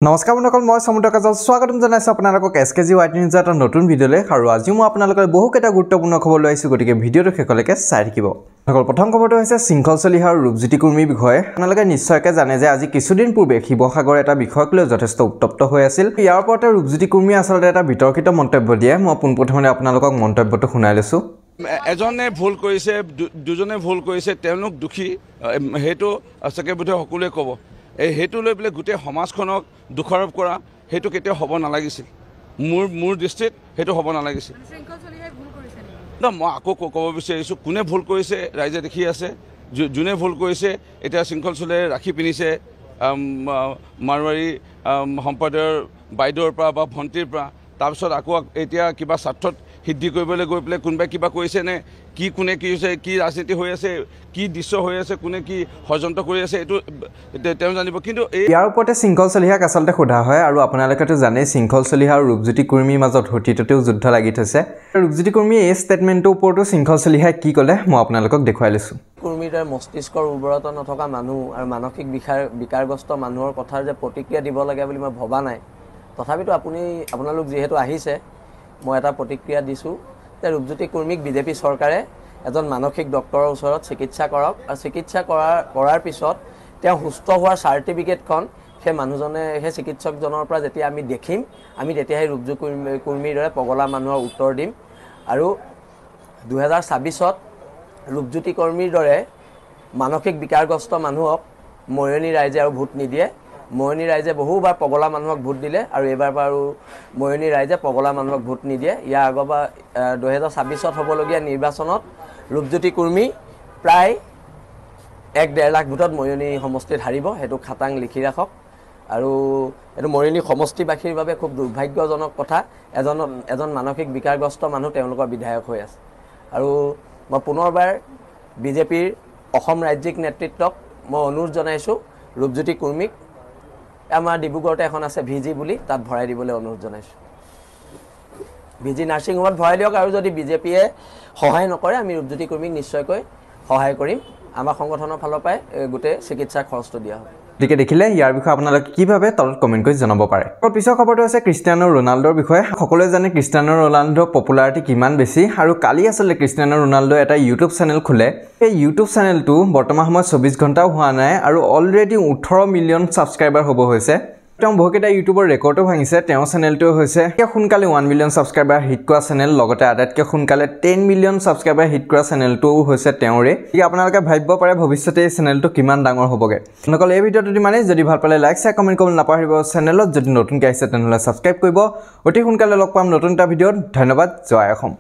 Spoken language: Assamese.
নমস্কাৰ বন্ধুসকল মই সমুদ্ৰ কাজল স্বাগতম জনাইছো আপোনালোকক এসকেজি হোৱাইট নিউজৰ এটা নতুন ভিডিঅ'লৈ আৰু আজি মই আপোনালোকৰ বহুকেইটা গুৰুত্বপূৰ্ণ খবৰ লৈ আহিছোঁ গতিকে ভিডিঅ'টো শেষলৈকে চাই থাকিব। প্ৰথম খবৰটো হৈছে শৃংখল চলিহা আৰু ৰূপজ্যোতি কুৰ্মীৰ বিষয়ে। আপোনালোকে নিশ্চয়কৈ জানে যে আজি কিছুদিন পূৰ্বে শিৱসাগৰ এটা বিষয়ক লৈ যথেষ্ট উত্তপ্ত হৈ আছিল। ইয়াৰ ওপৰতে ৰূপজ্যোতি কুৰ্মীয়ে আচলতে এটা বিতৰ্কিত মন্তব্য দিয়ে। মই পোনপ্ৰথমে আপোনালোকক মন্তব্যটো শুনাই লৈছোঁ। এজনে ভুল কৰিছে দুজনে ভুল কৰিছে তেওঁলোক দোষী হেতু সঁচাকৈ বোধহয় সকলোৱে ক'ব। হেতু লৈ পেলাই গোটেই সমাজখনক দোষাৰোপ কৰা হেতু কেতিয়াও হ'ব নালাগিছিল। মোৰ দৃষ্টিত হেতু হ'ব নালাগিছিল। মই আকৌ ক'ব বিচাৰিছোঁ কোনে ভুল কৰিছে ৰাইজে দেখি আছে। যোনে ভুল কৰিছে এতিয়া শৃংখল চলিহাই ৰাখি পিন্ধিছে মাৰোৱাৰী সম্প্ৰদায়ৰ বাইদেউৰ পৰা বা ভণ্টিৰ পৰা, তাৰপিছত আকৌ এতিয়া কিবা স্বাৰ্থত সিদ্ধি কৰিবলৈ গৈ পেলাই কোনোবাই কিবা কৰিছে নে কি, কোনে কি হৈছে, কি ৰাজনীতি হৈ আছে, কি দৃশ্য হৈ আছে, কোনে কি ষড়যন্ত্ৰ কৰি আছে এইটো তেওঁ জানিব। কিন্তু ইয়াৰ ওপৰতে শৃংখল চলিহাক আচলতে সোধা হয় আৰু আপোনালোকেতো জানেই শৃংখল চলিহা আৰু ৰূপজ্যোতি কুৰ্মীৰ মাজত অতীততেও যুদ্ধ লাগি থৈছে। ৰূপজ্যোতি কুৰ্মীয়ে এই ষ্টেটমেণ্টটোৰ ওপৰতো শৃংখল চলিহাই কি ক'লে মই আপোনালোকক দেখুৱাই লৈছোঁ। কুৰ্মীৰ মস্তিষ্কৰ উৰ্বৰতা নথকা মানুহ আৰু মানসিক বিকাৰগ্ৰস্ত মানুহৰ কথাৰ যে প্ৰতিক্ৰিয়া দিব লাগে বুলি মই ভবা নাই। তথাপিতো আপোনালোক যিহেতু আহিছে মই এটা প্ৰতিক্ৰিয়া দিছোঁ যে ৰূপজ্যোতি কুৰ্মীক বিজেপি চৰকাৰে এজন মানসিক ডক্টৰৰ ওচৰত চিকিৎসা কৰক আৰু চিকিৎসা কৰাৰ পিছত তেওঁ সুস্থ হোৱাৰ চাৰ্টিফিকেটখন সেই মানুহজনে সেই চিকিৎসকজনৰ পৰা যেতিয়া আমি দেখিম আমি তেতিয়াহে ৰূপজ্যোতি কুৰ্মীৰ দৰে পগলা মানুহৰ উত্তৰ দিম। আৰু 2026ত ৰূপজ্যোতি কুৰ্মীৰ দৰে মানসিক বিকাৰগ্ৰস্ত মানুহক মৰিয়নি ৰাইজে আৰু ভোট নিদিয়ে। মৰিয়নি ৰাইজে বহুবাৰ পগলা মানুহক ভোট দিলে আৰু এইবাৰ বাৰু মৰিয়নি ৰাইজে পগলা মানুহক ভোট নিদিয়ে। ইয়াৰ আগৰবাৰ 2026ত হ'বলগীয়া নিৰ্বাচনত ৰূপজ্যোতি কুৰ্মী প্ৰায় 1-1.5 লাখ ভোটত মৰিয়নি সমষ্টিত হাৰিব। সেইটো খাটাং লিখি ৰাখক। আৰু এইটো মৰিয়নি সমষ্টিবাসীৰ বাবে খুব দুৰ্ভাগ্যজনক কথা। এজন মানসিক বিকাৰগ্ৰস্ত মানুহ তেওঁলোকৰ বিধায়ক হৈ আছে। আৰু মই পুনৰবাৰ বিজেপিৰ অসম ৰাজ্যিক নেতৃত্বক মই অনুৰোধ জনাইছোঁ ৰূপজ্যোতি কুৰ্মীক আমাৰ ডিব্ৰুগড়তে এখন আছে ভিজি বুলি তাত ভৰাই দিবলৈ অনুৰোধ জনাইছোঁ। ভিজি নাৰ্ছিং হোমত ভৰাই দিয়ক আৰু যদি বিজেপিয়ে সহায় নকৰে আমি ৰূপজ্যোতি কুৰ্মীক নিশ্চয়কৈ সহায় কৰিম। আমাৰ সংগঠনৰ ফালৰ পৰাই গোটেই চিকিৎসাৰ খৰচটো দিয়া হ'ব। গতিকে দেখিলে ইয়াৰ বিষয়ে আপোনালোকে কি ভাবে তলত কমেণ্ট কৰি জনাব পাৰে। পিছৰ খবৰটো হৈছে ক্ৰিষ্টিয়ানো ৰনাল্ডোৰ বিষয়ে। সকলোৱে জানে ক্ৰিষ্টিয়ানো ৰনাল্ডোৰ পপুলাৰিটি কিমান বেছি আৰু কালি আচলতে ক্ৰিষ্টিয়ানো ৰনাল্ডোয়ে এটা ইউটিউব চেনেল খোলে। এই ইউটিউব চেনেলটো বৰ্তমান সময়ত 24 ঘণ্টাও হোৱা নাই আৰু অলৰেডি 18 মিলিয়ন ছাবস্ক্ৰাইবাৰ হ'ব হৈছে। তেওঁ বহুকেইটা ইউটিউবৰ ৰেকৰ্ডো ভাঙিছে। তেওঁৰ চেনেলটো হৈছে সোনকালে 1 মিলিয়ন ছাবস্ক্ৰাইবাৰ হিট কৰা চেনেল, লগতে আটাইতকৈ সোনকালে 10 মিলিয়ন ছাবস্ক্ৰাইবাৰ হিট কৰা চেনেলটোও হৈছে তেওঁৰে। গতিকে আপোনালোকে ভাবিব পাৰে ভৱিষ্যতে এই চেনেলটো কিমান ডাঙৰ হ'বগৈ। আপোনালোকে এই ভিডিঅ'টো ইমানেই। যদি ভাল পালে লাইক শ্বেয়াৰ কমেণ্ট কৰিব নাপাহৰিব। চেনেলত যদি নতুনকৈ আহিছে তেনেহ'লে ছাবস্ক্ৰাইব কৰিব। অতি সোনকালে লগ পাম নতুন এটা ভিডিঅ'ত। ধন্যবাদ। জয় অসম।